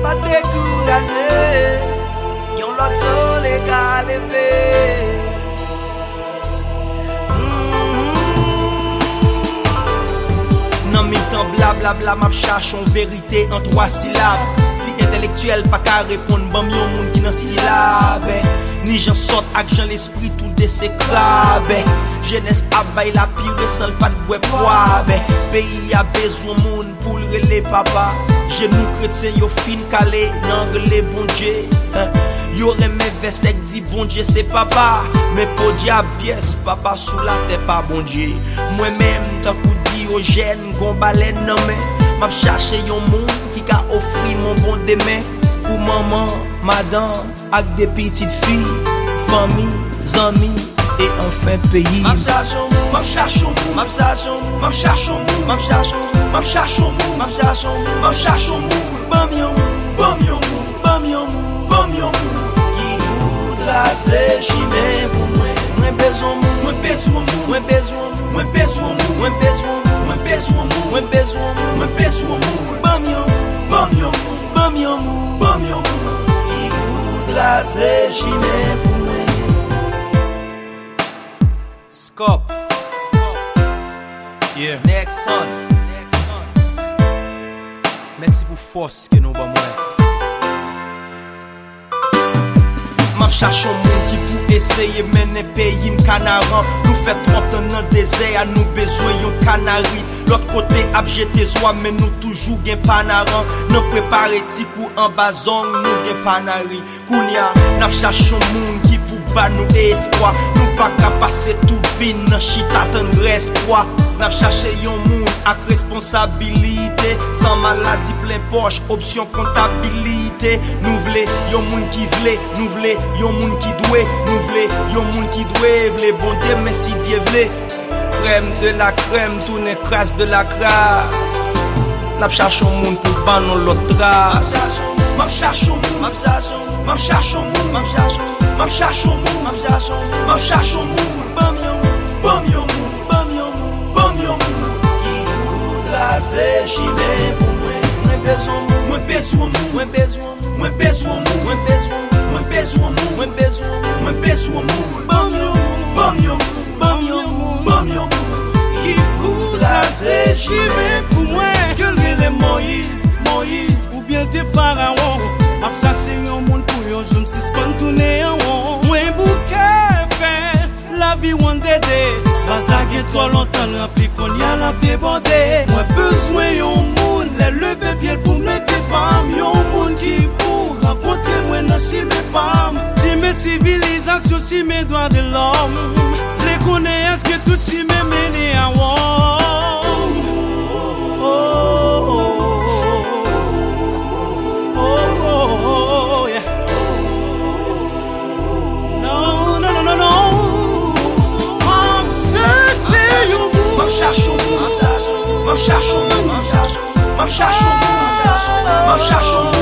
pas décourager. Yon l'autre soleil qu'a levé. Nan mi tan blablabla, m'a cherche en vérité en 3 syllabes. Si intellectuel pas qu'à répondre, bon yon moun qui nan syllabe. Ni j'en sort ak j'en l'esprit tout de ses crabes. Jeunesse a bay la pire sans pas de boué poibe. Pays a besoin moun pour le relais papa. Genou chrétien yo fin calé, nan relais bon Dieu. Yo remè veste ek di bon Dieu c'est papa. Mais pour diable yes, papa sous la terre pas bon Dieu. Moi-même tant kou Diogène, gon baleine nan men. M'a cherché yon moun qui ka offri mon bon demain. Pour maman, madame, ak des petites filles, famille, amis et enfin pays. M'a cherché yon moun, m'a cherché yon moun, m'a cherché yon moun, m'a cherché yon moun, m'a cherché yon moun, m'a cherché yon moun, m'a cherché yon moun, m'a cherché yon moun. Bam yon moun, bam yon moun, bam yon moun, bam yon moun. Qui voudra se chimé pour moi. Moi besoin moun, moi besoin moun, moi besoin moun, moi besoin moun, moi besoin moun. Moi besoin moun, moi besoin moun, moi besoin moun. Bam yon moun, bam yon moun, bam yon moun, bam yon moun. Qui voudra se chimé pour moi. Scope. Yeah. Next son. Merci pour force que nous avons. M'a cherche un monde qui pour essayer mener pays m'canaran. Nous fait trop temps dans désert, à nous besoin yon canari. L'autre côté a jeté soie mais nous toujours gen panaran. Nous préparer ti coup en bazong, nous gen panari. Kounya, n'a cherche un monde qui pour ba nous espoir. Nous pas qu'à passer toute vie dans chita tan espoir. N'a cherché yon monde avec responsabilité, sans maladie plein poche, option comptabilité. Nous vle yon monde qui vle, nous vle yon monde qui doué, nous vle yon monde qui doué, vle bon Dieu mais si Dieu vle. Crème de la crème, tourne crasse de la crasse. N'a cherché un monde pour ban non l'autre trace. M'a cherché un monde, m'a cherché un monde, m'a cherché un monde, m'a cherché un monde, m'a cherché un monde, m'a cherché un monde, m'a cherché un monde. Bam yon, bam yon, bam yon, bam yon. Qui voudra se chimé pour moi. Moi besoin, moi besoin, moi besoin, moi besoin, moi besoin, moi besoin, moi besoin, moi besoin. Bam yon, bam yon, bam yon, bam yon. Qui voudra se chimé pour moi. Que le Moïse, Moïse, ou bien te pharaon. M'a cherché yon monde pour yon, je me suis spontané en haut. Moi bouquet fait, la vie one day. Parce la guette trop longtemps, rempli qu'on y a la débordé. Moi besoin yon monde, les lever pied pour me lever pam. Yon monde qui pour rencontrer moi dans chimé pam. Chimé civilisation, chimé droit de l'homme. Les connaît est-ce que tout chimé mené à wow. M'a cherche un monde, m'a cherche un monde.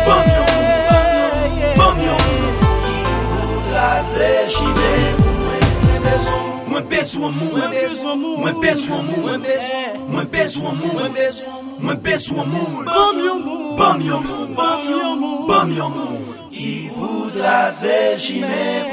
Bam yon, bam yon. Qui voudra se chimé pour moi. Moi besoin moun, moi besoin moun, moi besoin moun, moi besoin moun, moi besoin moun. Bam yon, bam yon, bam yon, bam yon. Qui voudra se chimé.